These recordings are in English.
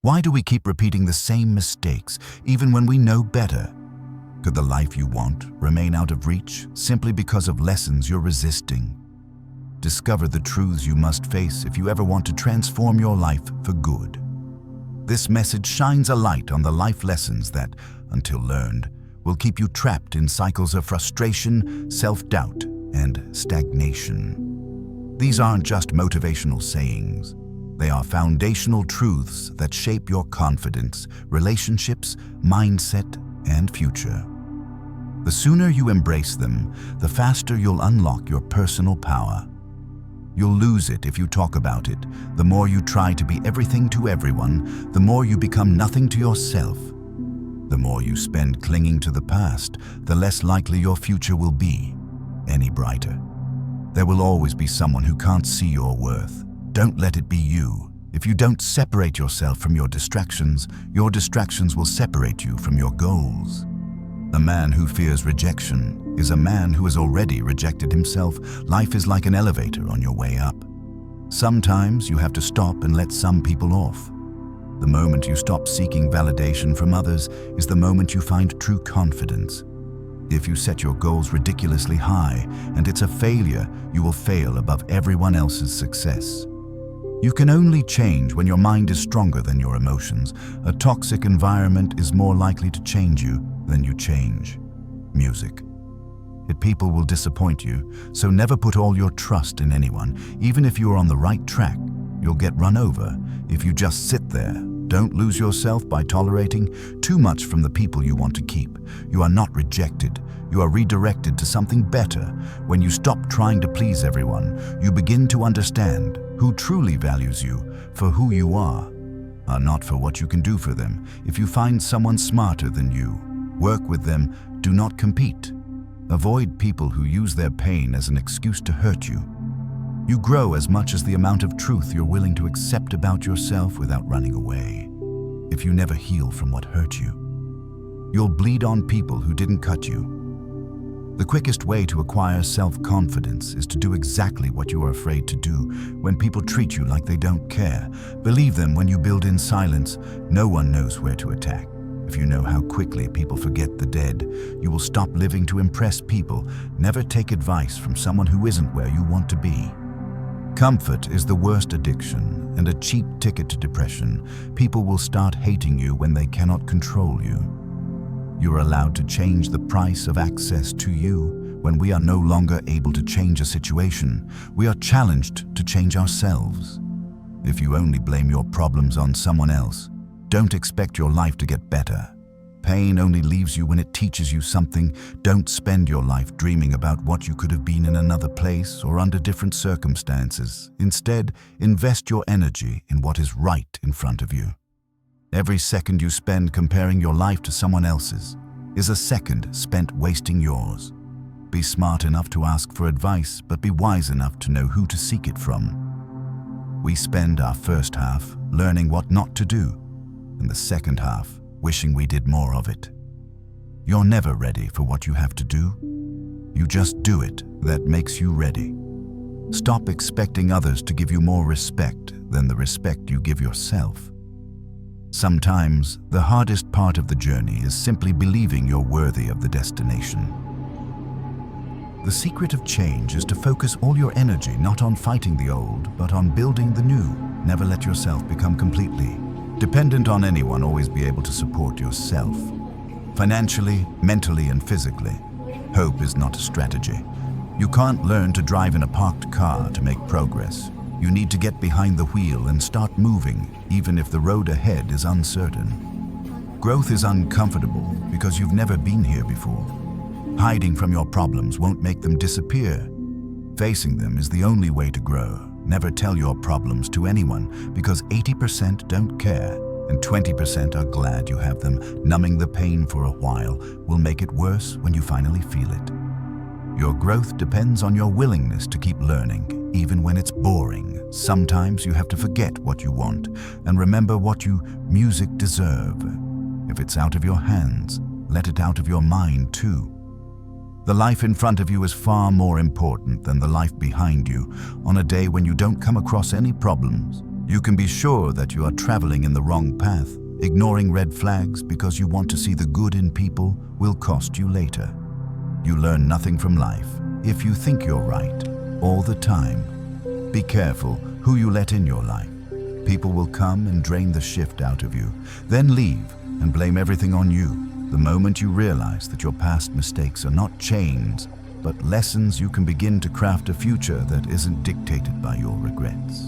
Why do we keep repeating the same mistakes, even when we know better? Could the life you want remain out of reach simply because of lessons you're resisting? Discover the truths you must face if you ever want to transform your life for good. This message shines a light on the life lessons that, until learned, will keep you trapped in cycles of frustration, self-doubt, and stagnation. These aren't just motivational sayings. They are foundational truths that shape your confidence, relationships, mindset, and future. The sooner you embrace them, the faster you'll unlock your personal power. You'll lose it if you talk about it. The more you try to be everything to everyone, the more you become nothing to yourself. The more you spend clinging to the past, the less likely your future will be any brighter. There will always be someone who can't see your worth. Don't let it be you. If you don't separate yourself from your distractions will separate you from your goals. A man who fears rejection is a man who has already rejected himself. Life is like an elevator on your way up. Sometimes you have to stop and let some people off. The moment you stop seeking validation from others is the moment you find true confidence. If you set your goals ridiculously high and it's a failure, you will fail above everyone else's success. You can only change when your mind is stronger than your emotions. A toxic environment is more likely to change you than you change. Music. People will disappoint you, so never put all your trust in anyone. Even if you are on the right track, you'll get run over if you just sit there. Don't lose yourself by tolerating too much from the people you want to keep. You are not rejected. You are redirected to something better. When you stop trying to please everyone, you begin to understand who truly values you for who you are not for what you can do for them. If you find someone smarter than you, work with them. Do not compete. Avoid people who use their pain as an excuse to hurt you. You grow as much as the amount of truth you're willing to accept about yourself without running away. If you never heal from what hurt you, you'll bleed on people who didn't cut you. The quickest way to acquire self-confidence is to do exactly what you are afraid to do. When people treat you like they don't care, believe them. When you build in silence, no one knows where to attack. If you know how quickly people forget the dead, you will stop living to impress people. Never take advice from someone who isn't where you want to be. Comfort is the worst addiction and a cheap ticket to depression. People will start hating you when they cannot control you. You are allowed to change the price of access to you. When we are no longer able to change a situation, we are challenged to change ourselves. If you only blame your problems on someone else, don't expect your life to get better. Pain only leaves you when it teaches you something. Don't spend your life dreaming about what you could have been in another place or under different circumstances. Instead, invest your energy in what is right in front of you. Every second you spend comparing your life to someone else's is a second spent wasting yours. Be smart enough to ask for advice, but be wise enough to know who to seek it from. We spend our first half learning what not to do, and the second half wishing we did more of it. You're never ready for what you have to do. You just do it. That makes you ready. Stop expecting others to give you more respect than the respect you give yourself. Sometimes, the hardest part of the journey is simply believing you're worthy of the destination. The secret of change is to focus all your energy not on fighting the old, but on building the new. Never let yourself become completely dependent on anyone. Always be able to support yourself, financially, mentally, and physically. Hope is not a strategy. You can't learn to drive in a parked car to make progress. You need to get behind the wheel and start moving, even if the road ahead is uncertain. Growth is uncomfortable because you've never been here before. Hiding from your problems won't make them disappear. Facing them is the only way to grow. Never tell your problems to anyone, because 80% don't care and 20% are glad you have them. Numbing the pain for a while will make it worse when you finally feel it. Your growth depends on your willingness to keep learning, even when it's boring. Sometimes you have to forget what you want and remember what you music deserve. If it's out of your hands, let it out of your mind too. The life in front of you is far more important than the life behind you. On a day when you don't come across any problems, You can be sure that you are traveling in the wrong path. Ignoring red flags because you want to see the good in people will cost you later. You learn nothing from life if you think you're right all the time. Be careful who you let in your life. People will come and drain the shift out of you, then leave and blame everything on you. The moment you realize that your past mistakes are not chains, but lessons, you can begin to craft a future that isn't dictated by your regrets.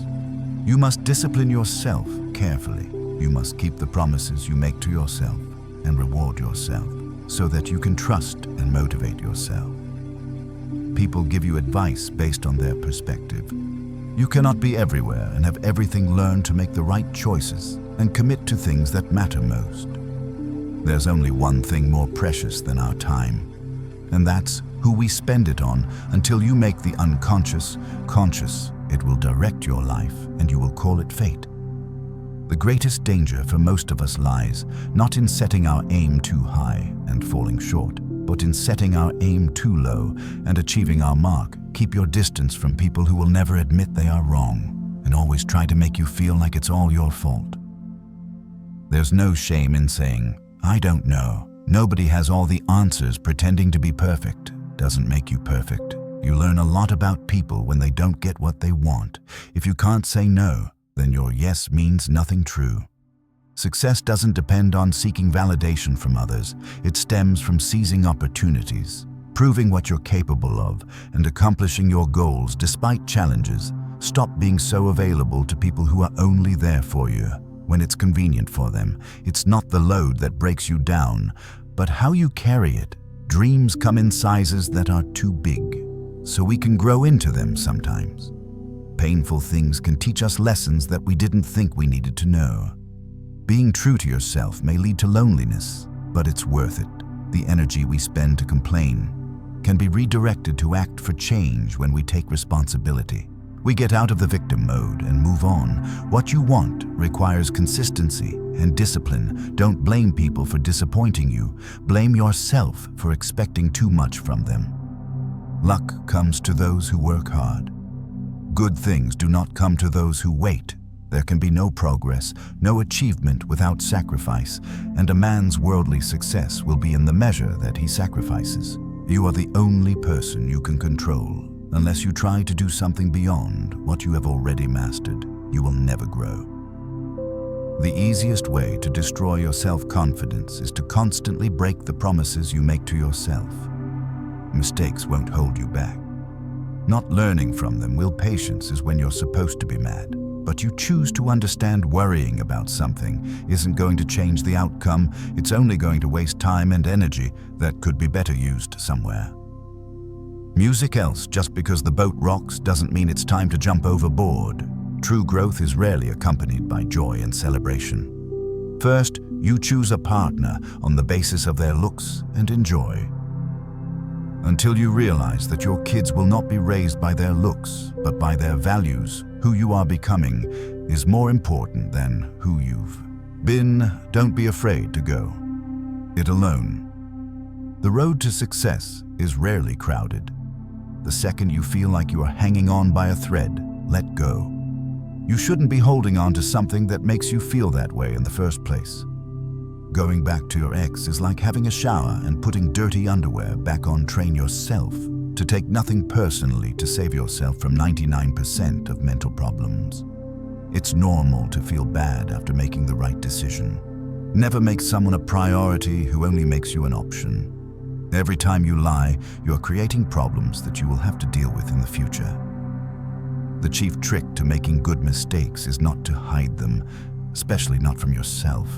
You must discipline yourself carefully. You must keep the promises you make to yourself and reward yourself so that you can trust and motivate yourself. People give you advice based on their perspective. You cannot be everywhere and have everything. Learn to make the right choices and commit to things that matter most. There's only one thing more precious than our time, and that's who we spend it on. Until you make the unconscious conscious, it will direct your life and you will call it fate. The greatest danger for most of us lies not in setting our aim too high and falling short, but in setting our aim too low and achieving our mark. Keep your distance from people who will never admit they are wrong and always try to make you feel like it's all your fault. There's no shame in saying, "I don't know." Nobody has all the answers. Pretending to be perfect doesn't make you perfect. You learn a lot about people when they don't get what they want. If you can't say no, then your yes means nothing true. Success doesn't depend on seeking validation from others. It stems from seizing opportunities, proving what you're capable of, and accomplishing your goals despite challenges. Stop being so available to people who are only there for you when it's convenient for them. It's not the load that breaks you down, but how you carry it. Dreams come in sizes that are too big, so we can grow into them sometimes. Painful things can teach us lessons that we didn't think we needed to know. Being true to yourself may lead to loneliness, but it's worth it. The energy we spend to complain can be redirected to act for change when we take responsibility. We get out of the victim mode and move on. What you want requires consistency and discipline. Don't blame people for disappointing you. Blame yourself for expecting too much from them. Luck comes to those who work hard. Good things do not come to those who wait. There can be no progress, no achievement without sacrifice, and a man's worldly success will be in the measure that he sacrifices. You are the only person you can control. Unless you try to do something beyond what you have already mastered, you will never grow. The easiest way to destroy your self-confidence is to constantly break the promises you make to yourself. Mistakes won't hold you back. Not learning from them will. Patience is when you're supposed to be mad, but you choose to understand worrying about something isn't going to change the outcome. It's only going to waste time and energy that could be better used somewhere. Music else, just because the boat rocks doesn't mean it's time to jump overboard. True growth is rarely accompanied by joy and celebration. First, you choose a partner on the basis of their looks and enjoy. Until you realize that your kids will not be raised by their looks, but by their values. Who you are becoming is more important than who you've been. Don't be afraid to go it alone. The road to success is rarely crowded. The second you feel like you are hanging on by a thread, let go. You shouldn't be holding on to something that makes you feel that way in the first place. Going back to your ex is like having a shower and putting dirty underwear back on. Train yourself to take nothing personally to save yourself from 99% of mental problems. It's normal to feel bad after making the right decision. Never make someone a priority who only makes you an option. Every time you lie, you're creating problems that you will have to deal with in the future. The chief trick to making good mistakes is not to hide them, especially not from yourself.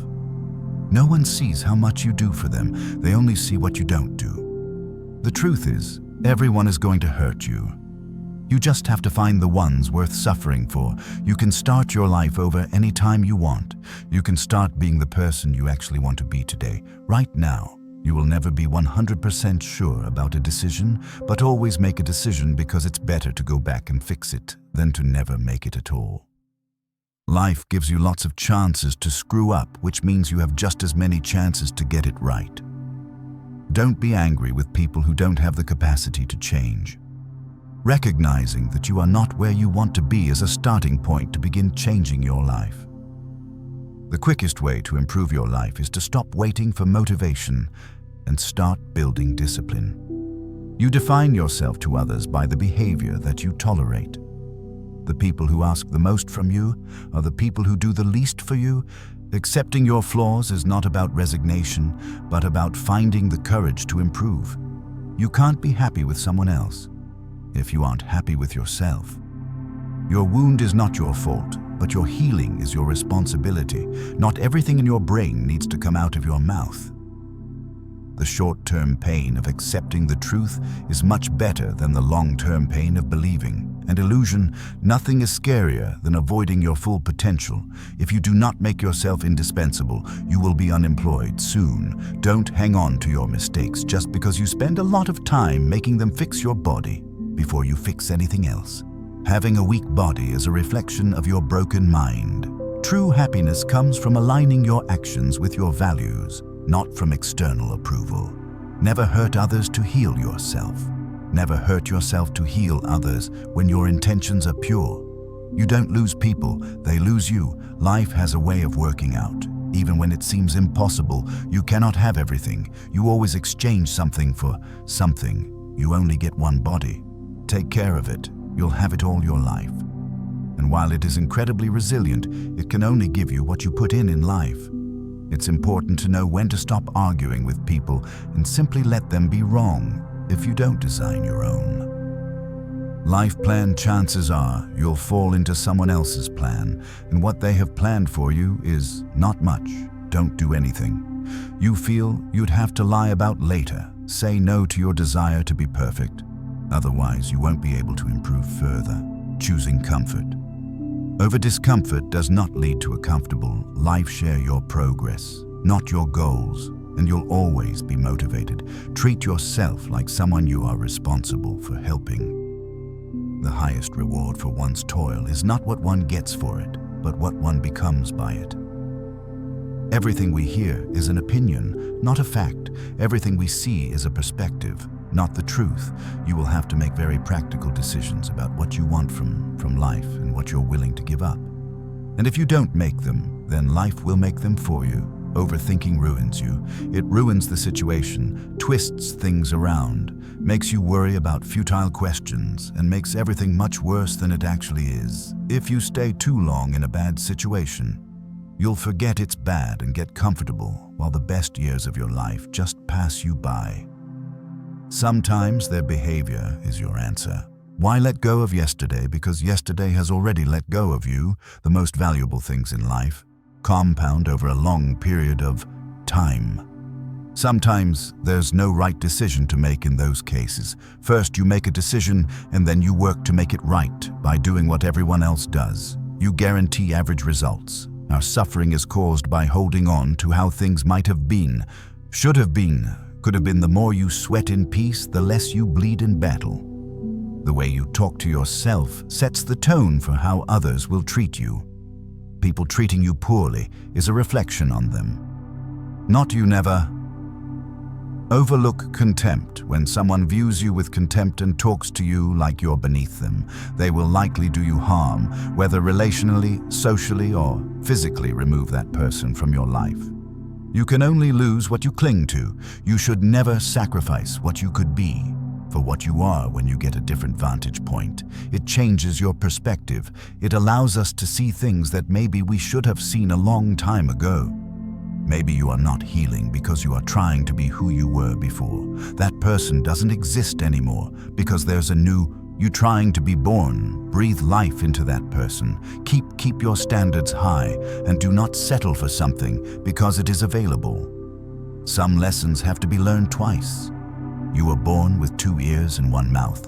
No one sees how much you do for them. They only see what you don't do. The truth is, everyone is going to hurt you. You just have to find the ones worth suffering for. You can start your life over any time you want. You can start being the person you actually want to be today, right now. You will never be 100% sure about a decision, but always make a decision because it's better to go back and fix it than to never make it at all. Life gives you lots of chances to screw up, which means you have just as many chances to get it right. Don't be angry with people who don't have the capacity to change. Recognizing that you are not where you want to be is a starting point to begin changing your life. The quickest way to improve your life is to stop waiting for motivation and start building discipline. You define yourself to others by the behavior that you tolerate. The people who ask the most from you are the people who do the least for you. Accepting your flaws is not about resignation, but about finding the courage to improve. You can't be happy with someone else if you aren't happy with yourself. Your wound is not your fault, but your healing is your responsibility. Not everything in your brain needs to come out of your mouth. The short-term pain of accepting the truth is much better than the long-term pain of believing an illusion. Nothing is scarier than avoiding your full potential. If you do not make yourself indispensable, you will be unemployed soon. Don't hang on to your mistakes just because you spend a lot of time making them fix your body before you fix anything else. Having a weak body is a reflection of your broken mind. True happiness comes from aligning your actions with your values, not from external approval. Never hurt others to heal yourself. Never hurt yourself to heal others when your intentions are pure. You don't lose people, they lose you. Life has a way of working out. Even when it seems impossible, you cannot have everything. You always exchange something for something. You only get one body. Take care of it. You'll have it all your life. And while it is incredibly resilient, it can only give you what you put in life. It's important to know when to stop arguing with people and simply let them be wrong if you don't design your own. Life plan, chances are you'll fall into someone else's plan, and what they have planned for you is not much. Don't do anything you feel you'd have to lie about later. Say no to your desire to be perfect. Otherwise, you won't be able to improve further. Choosing comfort over discomfort does not lead to a comfortable life. Share your progress, not your goals, and you'll always be motivated. Treat yourself like someone you are responsible for helping. The highest reward for one's toil is not what one gets for it, but what one becomes by it. Everything we hear is an opinion, not a fact. Everything we see is a perspective, not the truth. You will have to make very practical decisions about what you want from life and what you're willing to give up. And if you don't make them, then life will make them for you. Overthinking ruins you. It ruins the situation, twists things around, makes you worry about futile questions, and makes everything much worse than it actually is. If you stay too long in a bad situation, you'll forget it's bad and get comfortable while the best years of your life just pass you by. Sometimes their behavior is your answer. Why let go of yesterday? Because yesterday has already let go of you. The most valuable things in life compound over a long period of time. Sometimes there's no right decision to make in those cases. First you make a decision and then you work to make it right by doing what everyone else does. You guarantee average results. Our suffering is caused by holding on to how things might have been, should have been, could have been. The more you sweat in peace, the less you bleed in battle. The way you talk to yourself sets the tone for how others will treat you. People treating you poorly is a reflection on them, not you. Never overlook contempt. When someone views you with contempt and talks to you like you're beneath them, they will likely do you harm, whether relationally, socially, or physically. Remove that person from your life. You can only lose what you cling to. You should never sacrifice what you could be for what you are. When you get a different vantage point, it changes your perspective. It allows us to see things that maybe we should have seen a long time ago. Maybe you are not healing because you are trying to be who you were before. That person doesn't exist anymore because there's a new you trying to be born. Breathe life into that person. Keep your standards high and do not settle for something because it is available. Some lessons have to be learned twice. You were born with 2 ears and 1 mouth.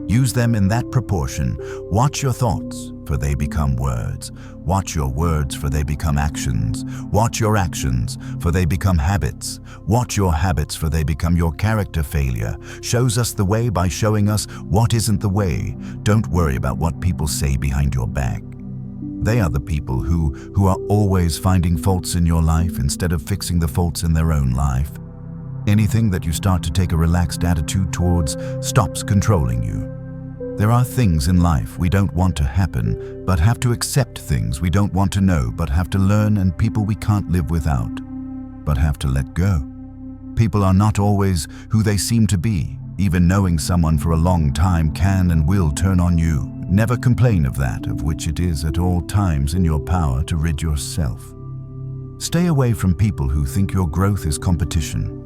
Use them in that proportion. Watch your thoughts, for they become words. Watch your words, for they become actions. Watch your actions, for they become habits. Watch your habits, for they become your character. Failure shows us the way by showing us what isn't the way. Don't worry about what people say behind your back. They are the people who are always finding faults in your life instead of fixing the faults in their own life. Anything that you start to take a relaxed attitude towards stops controlling you. There are things in life we don't want to happen, but have to accept, things we don't want to know, but have to learn, and people we can't live without, but have to let go. People are not always who they seem to be. Even knowing someone for a long time can and will turn on you. Never complain of that, of which it is at all times in your power to rid yourself. Stay away from people who think your growth is competition.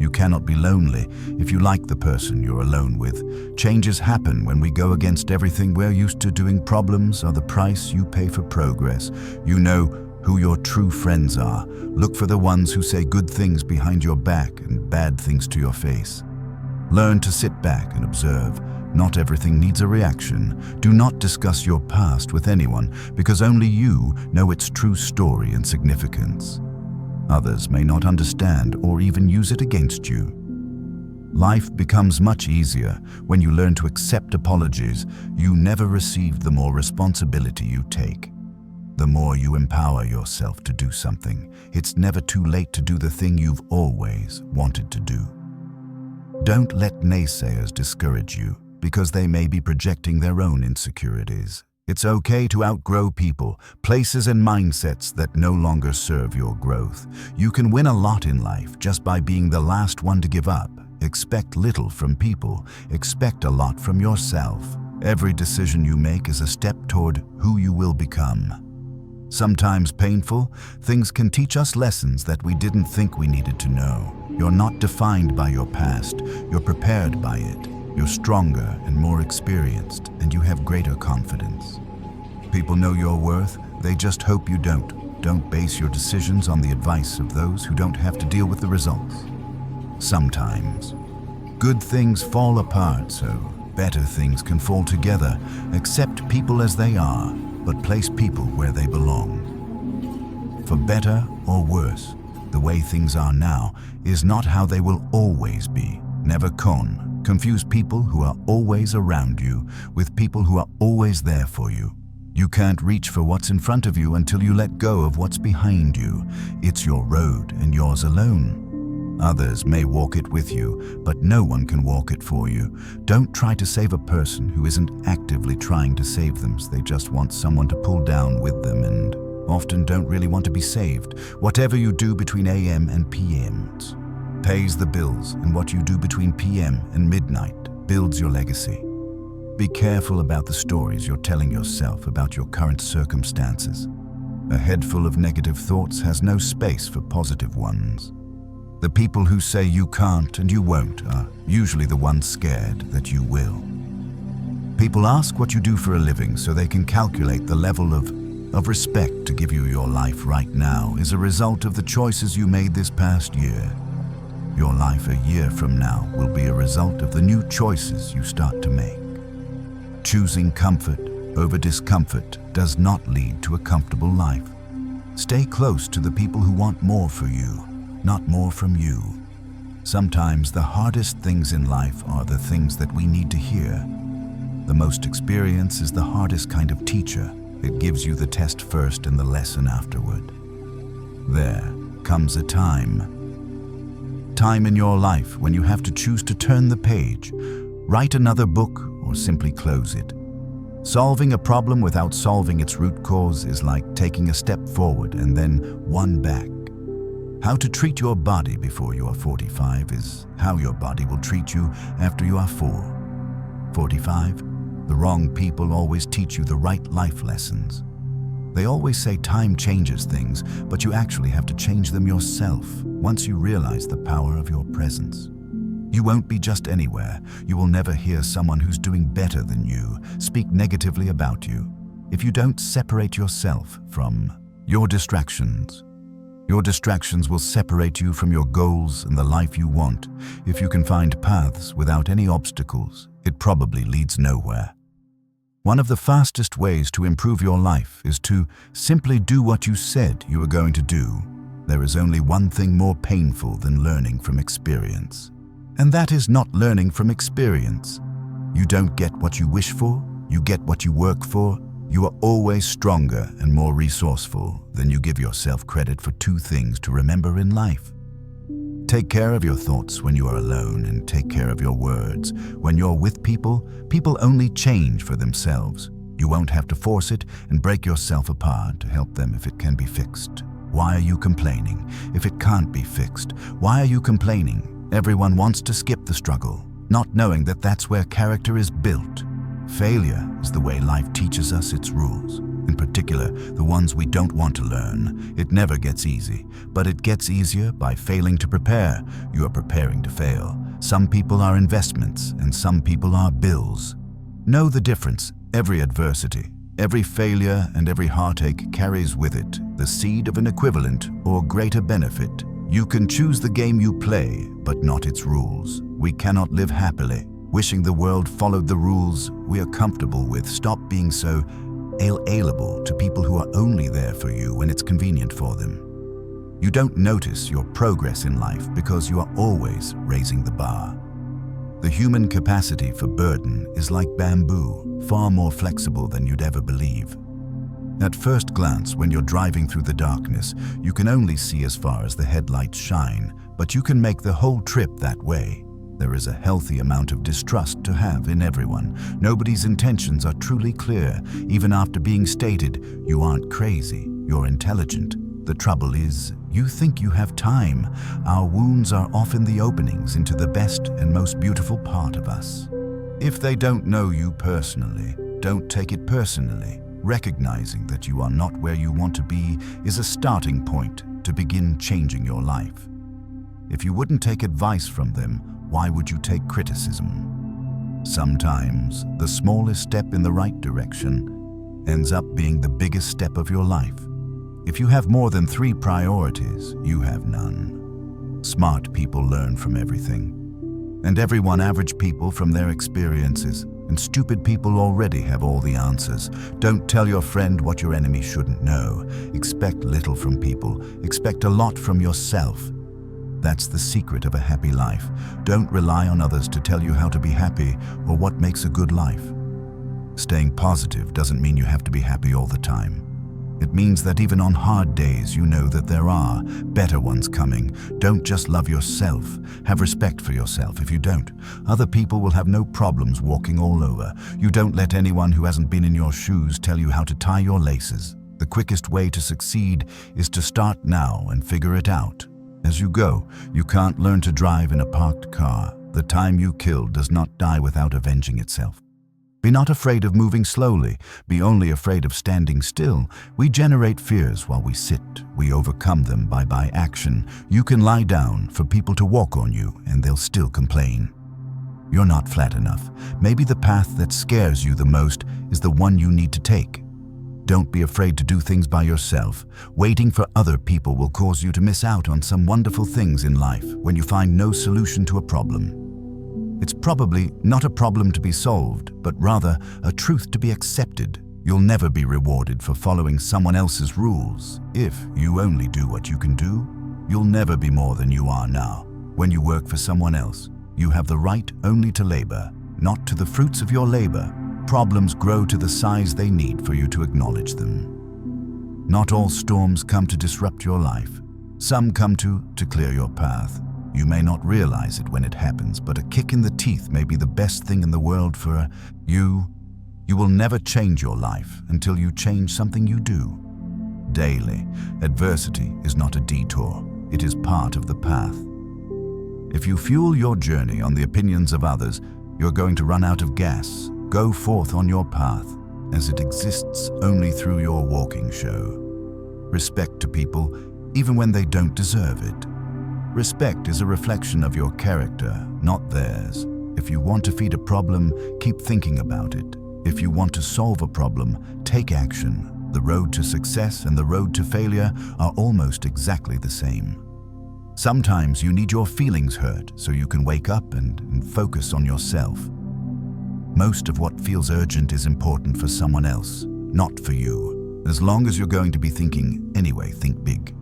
You cannot be lonely if you like the person you're alone with. Changes happen when we go against everything we're used to doing. Problems are the price you pay for progress. You know who your true friends are. Look for the ones who say good things behind your back and bad things to your face. Learn to sit back and observe. Not everything needs a reaction. Do not discuss your past with anyone, because only you know its true story and significance. Others may not understand or even use it against you. Life becomes much easier when you learn to accept apologies you never received. The more responsibility you take, the more you empower yourself to do something. It's never too late to do the thing you've always wanted to do. Don't let naysayers discourage you, because they may be projecting their own insecurities. It's okay to outgrow people, places, and mindsets that no longer serve your growth. You can win a lot in life just by being the last one to give up. Expect little from people. Expect a lot from yourself. Every decision you make is a step toward who you will become. Sometimes painful, things can teach us lessons that we didn't think we needed to know. You're not defined by your past. You're prepared by it. You're stronger and more experienced, and you have greater confidence. People know your worth. They just hope you don't. Don't base your decisions on the advice of those who don't have to deal with the results. Sometimes good things fall apart, so better things can fall together. Accept people as they are, but place people where they belong. For better or worse, the way things are now is not how they will always be. Never confuse people who are always around you with people who are always there for you. You can't reach for what's in front of you until you let go of what's behind you. It's your road and yours alone. Others may walk it with you, but no one can walk it for you. Don't try to save a person who isn't actively trying to save them. They just want someone to pull down with them and often don't really want to be saved. Whatever you do between AM and PMs pays the bills, and what you do between PM and midnight builds your legacy. Be careful about the stories you're telling yourself about your current circumstances. A head full of negative thoughts has no space for positive ones. The people who say you can't and you won't are usually the ones scared that you will. People ask what you do for a living so they can calculate the level of respect to give you. Your life right now is a result of the choices you made this past year. Your life a year from now will be a result of the new choices you start to make. Choosing comfort over discomfort does not lead to a comfortable life. Stay close to the people who want more for you, not more from you. Sometimes the hardest things in life are the things that we need to hear. The most experience is the hardest kind of teacher. It gives you the test first and the lesson afterward. There comes a time in your life when you have to choose to turn the page, write another book, or simply close it. Solving a problem without solving its root cause is like taking a step forward and then one back. How to treat your body before you are 45 is how your body will treat you after you are 45. The wrong people always teach you the right life lessons. They always say time changes things, but you actually have to change them yourself once you realize the power of your presence. You won't be just anywhere. You will never hear someone who's doing better than you speak negatively about you if you don't separate yourself from your distractions. Your distractions will separate you from your goals and the life you want. If you can find paths without any obstacles, it probably leads nowhere. One of the fastest ways to improve your life is to simply do what you said you were going to do. There is only one thing more painful than learning from experience, and that is not learning from experience. You don't get what you wish for, you get what you work for. You are always stronger and more resourceful than you give yourself credit for. 2 things to remember in life. Take care of your thoughts when you are alone, and take care of your words. When you're with people, people only change for themselves. You won't have to force it and break yourself apart to help them if it can be fixed. Why are you complaining if it can't be fixed? Why are you complaining? Everyone wants to skip the struggle, not knowing that that's where character is built. Failure is the way life teaches us its rules. In particular, the ones we don't want to learn. It never gets easy, but it gets easier by failing to prepare. You are preparing to fail. Some people are investments, and some people are bills. Know the difference. Every adversity, every failure, and every heartache carries with it the seed of an equivalent or greater benefit. You can choose the game you play, but not its rules. We cannot live happily, wishing the world followed the rules we are comfortable with. Stop being so alienable to people who are only there for you when it's convenient for them. You don't notice your progress in life because you are always raising the bar. The human capacity for burden is like bamboo, far more flexible than you'd ever believe. At first glance, when you're driving through the darkness, you can only see as far as the headlights shine, but you can make the whole trip that way. There is a healthy amount of distrust to have in everyone. Nobody's intentions are truly clear. Even after being stated, you aren't crazy, you're intelligent. The trouble is, you think you have time. Our wounds are often the openings into the best and most beautiful part of us. If they don't know you personally, don't take it personally. Recognizing that you are not where you want to be is a starting point to begin changing your life. If you wouldn't take advice from them, why would you take criticism? Sometimes, the smallest step in the right direction ends up being the biggest step of your life. If you have more than 3 priorities, you have none. Smart people learn from everything, and everyone average people from their experiences, and stupid people already have all the answers. Don't tell your friend what your enemy shouldn't know. Expect little from people, expect a lot from yourself. That's the secret of a happy life. Don't rely on others to tell you how to be happy or what makes a good life. Staying positive doesn't mean you have to be happy all the time. It means that even on hard days, you know that there are better ones coming. Don't just love yourself. Have respect for yourself. If you don't, other people will have no problems walking all over. You don't let anyone who hasn't been in your shoes tell you how to tie your laces. The quickest way to succeed is to start now and figure it out. As you go, you can't learn to drive in a parked car. The time you kill does not die without avenging itself. Be not afraid of moving slowly. Be only afraid of standing still. We generate fears while we sit. We overcome them by action. You can lie down for people to walk on you, and they'll still complain. You're not flat enough. Maybe the path that scares you the most is the one you need to take. Don't be afraid to do things by yourself. Waiting for other people will cause you to miss out on some wonderful things in life when you find no solution to a problem. It's probably not a problem to be solved, but rather a truth to be accepted. You'll never be rewarded for following someone else's rules. If you only do what you can do, you'll never be more than you are now. When you work for someone else, you have the right only to labor, not to the fruits of your labor. Problems grow to the size they need for you to acknowledge them. Not all storms come to disrupt your life. Some come to clear your path. You may not realize it when it happens, but a kick in the teeth may be the best thing in the world for you. You will never change your life until you change something you do. Daily, adversity is not a detour. It is part of the path. If you fuel your journey on the opinions of others, you're going to run out of gas. Go forth on your path, as it exists only through your walking show. Respect to people, even when they don't deserve it. Respect is a reflection of your character, not theirs. If you want to feed a problem, keep thinking about it. If you want to solve a problem, take action. The road to success and the road to failure are almost exactly the same. Sometimes you need your feelings hurt so you can wake up and focus on yourself. Most of what feels urgent is important for someone else, not for you. As long as you're going to be thinking anyway, think big.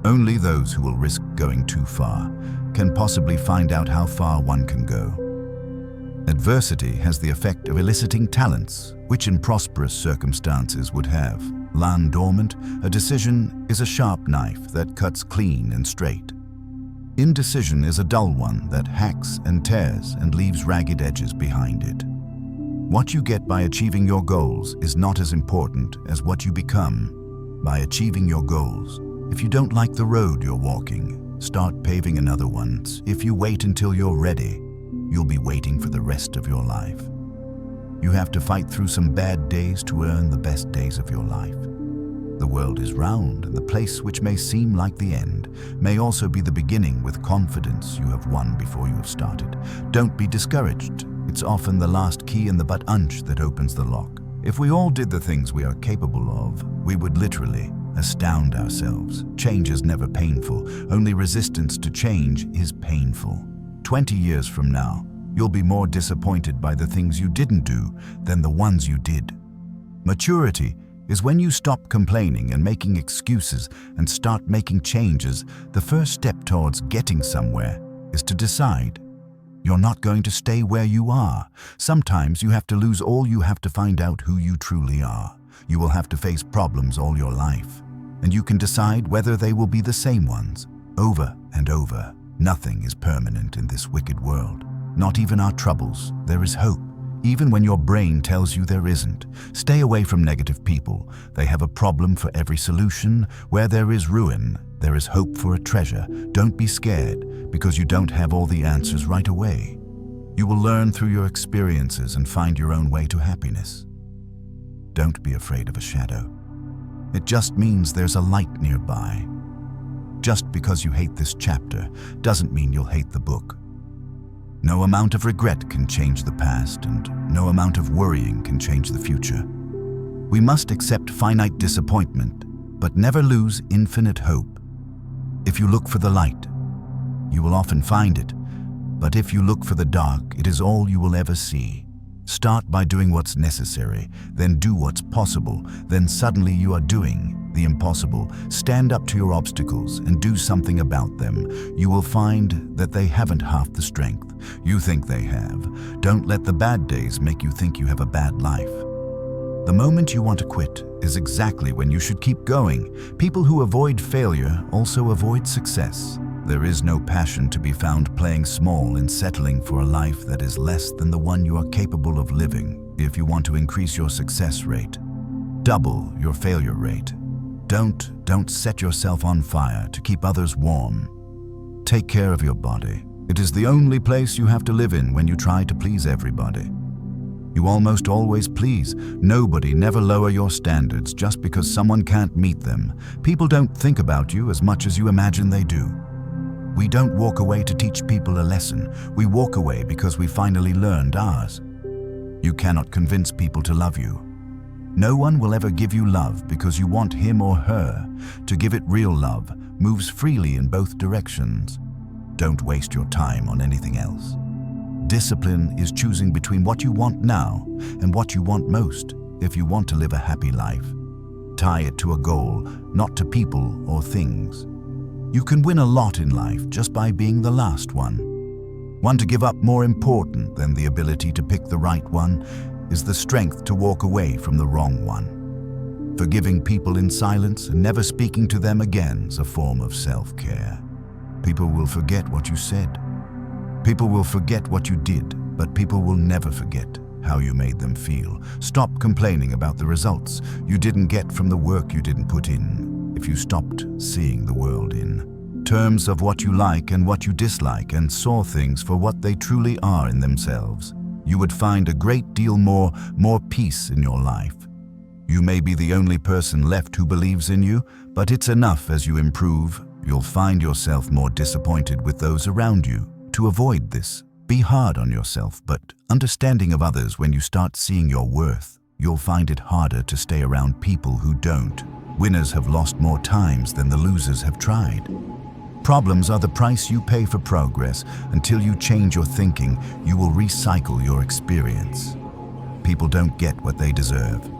Only those who will risk going too far can possibly find out how far one can go. Adversity has the effect of eliciting talents, which in prosperous circumstances would have. Lying dormant, a decision is a sharp knife that cuts clean and straight. Indecision is a dull one that hacks and tears and leaves ragged edges behind it. What you get by achieving your goals is not as important as what you become by achieving your goals. If you don't like the road you're walking, start paving another one. If you wait until you're ready, you'll be waiting for the rest of your life. You have to fight through some bad days to earn the best days of your life. The world is round, and the place which may seem like the end may also be the beginning. With confidence you have won before you have started. Don't be discouraged. It's often the last key in the but-unch that opens the lock. If we all did the things we are capable of, we would literally astound ourselves. Change is never painful. Only resistance to change is painful. 20 years from now, you'll be more disappointed by the things you didn't do than the ones you did. Maturity is when you stop complaining and making excuses and start making changes. The first step towards getting somewhere is to decide. You're not going to stay where you are. Sometimes you have to lose all you have to find out who you truly are. You will have to face problems all your life, and you can decide whether they will be the same ones, over and over. Nothing is permanent in this wicked world. Not even our troubles. There is hope, even when your brain tells you there isn't. Stay away from negative people. They have a problem for every solution. Where there is ruin, there is hope for a treasure. Don't be scared because you don't have all the answers right away. You will learn through your experiences and find your own way to happiness. Don't be afraid of a shadow. It just means there's a light nearby. Just because you hate this chapter doesn't mean you'll hate the book. No amount of regret can change the past, and no amount of worrying can change the future. We must accept finite disappointment, but never lose infinite hope. If you look for the light, you will often find it, but if you look for the dark, it is all you will ever see. Start by doing what's necessary, then do what's possible, then suddenly you are doing the impossible. Stand up to your obstacles and do something about them. You will find that they haven't half the strength you think they have. Don't let the bad days make you think you have a bad life. The moment you want to quit is exactly when you should keep going. People who avoid failure also avoid success. There is no passion to be found playing small and settling for a life that is less than the one you are capable of living. If you want to increase your success rate, double your failure rate. Don't set yourself on fire to keep others warm. Take care of your body. It is the only place you have to live in when you try to please everybody. You almost always please nobody. Never lower your standards just because someone can't meet them. People don't think about you as much as you imagine they do. We don't walk away to teach people a lesson. We walk away because we finally learned ours. You cannot convince people to love you. No one will ever give you love because you want him or her to give it. Real love moves freely in both directions. Don't waste your time on anything else. Discipline is choosing between what you want now and what you want most. If you want to live a happy life, tie it to a goal, not to people or things. You can win a lot in life just by being the last one. One to give up. More important than the ability to pick the right one is the strength to walk away from the wrong one. Forgiving people in silence and never speaking to them again is a form of self-care. People will forget what you said. People will forget what you did, but people will never forget how you made them feel. Stop complaining about the results you didn't get from the work you didn't put in. If you stopped seeing the world in terms of what you like and what you dislike and saw things for what they truly are in themselves, you would find a great deal more peace in your life. You may be the only person left who believes in you, but it's enough. As you improve, you'll find yourself more disappointed with those around you. To avoid this, be hard on yourself, but understanding of others. When you start seeing your worth, you'll find it harder to stay around people who don't. Winners have lost more times than the losers have tried. Problems are the price you pay for progress. Until you change your thinking, you will recycle your experience. People don't get what they deserve.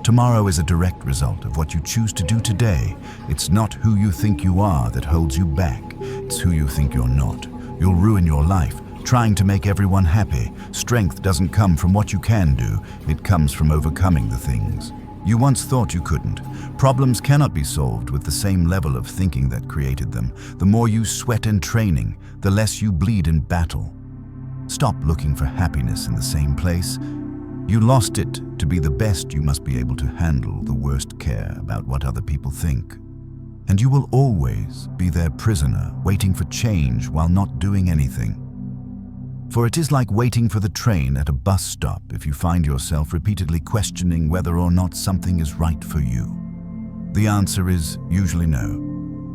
Tomorrow is a direct result of what you choose to do today. It's not who you think you are that holds you back. It's who you think you're not. You'll ruin your life trying to make everyone happy. Strength doesn't come from what you can do. It comes from overcoming the things You once thought you couldn't. Problems cannot be solved with the same level of thinking that created them. The more you sweat in training, the less you bleed in battle. Stop looking for happiness in the same place. You lost it. To be the best, you must be able to handle the worst care about what other people think. And you will always be their prisoner, waiting for change while not doing anything. For it is like waiting for the train at a bus stop if you find yourself repeatedly questioning whether or not something is right for you. The answer is usually no.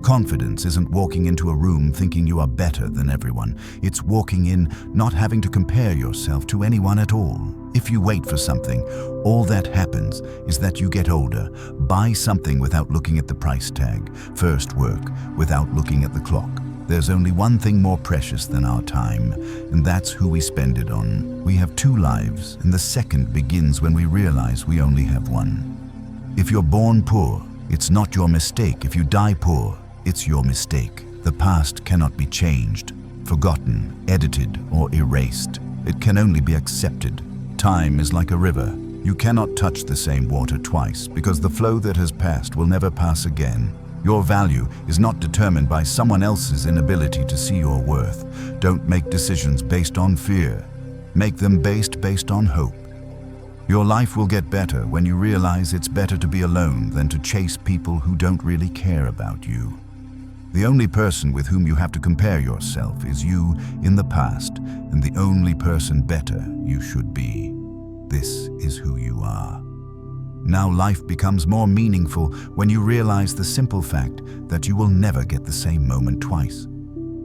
Confidence isn't walking into a room thinking you are better than everyone. It's walking in not having to compare yourself to anyone at all. If you wait for something, all that happens is that you get older, buy something without looking at the price tag, first work without looking at the clock. There's only one thing more precious than our time, and that's who we spend it on. We have two lives, and the second begins when we realize we only have one. If you're born poor, it's not your mistake. If you die poor, it's your mistake. The past cannot be changed, forgotten, edited, or erased. It can only be accepted. Time is like a river. You cannot touch the same water twice, because the flow that has passed will never pass again. Your value is not determined by someone else's inability to see your worth. Don't make decisions based on fear. Make them based on hope. Your life will get better when you realize it's better to be alone than to chase people who don't really care about you. The only person with whom you have to compare yourself is you in the past, and the only person better you should be. This is who you are. Now life becomes more meaningful when you realize the simple fact that you will never get the same moment twice.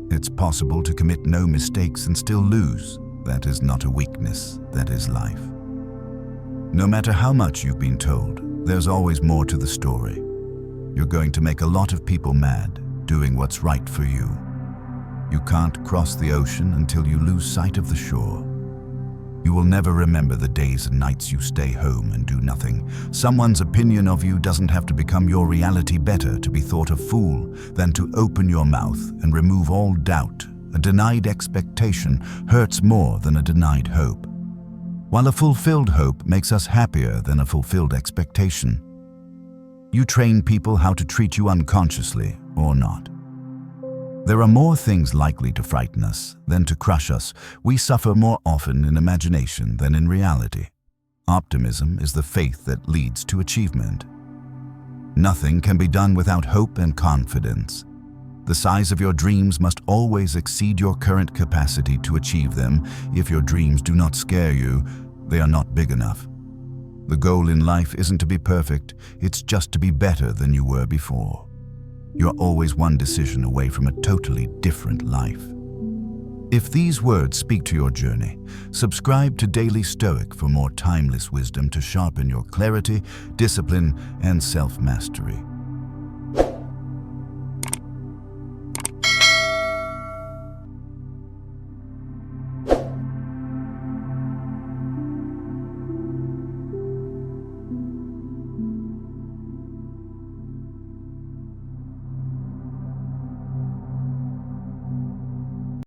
It's possible to commit no mistakes and still lose. That is not a weakness, that is life. No matter how much you've been told, there's always more to the story. You're going to make a lot of people mad, doing what's right for you. You can't cross the ocean until you lose sight of the shore. You will never remember the days and nights you stay home and do nothing. Someone's opinion of you doesn't have to become your reality. Better to be thought a fool than to open your mouth and remove all doubt. A denied expectation hurts more than a denied hope, while a fulfilled hope makes us happier than a fulfilled expectation. You train people how to treat you unconsciously or not. There are more things likely to frighten us than to crush us. We suffer more often in imagination than in reality. Optimism is the faith that leads to achievement. Nothing can be done without hope and confidence. The size of your dreams must always exceed your current capacity to achieve them. If your dreams do not scare you, they are not big enough. The goal in life isn't to be perfect, it's just to be better than you were before. You're always one decision away from a totally different life. If these words speak to your journey, subscribe to Daily Stoic for more timeless wisdom to sharpen your clarity, discipline, and self-mastery.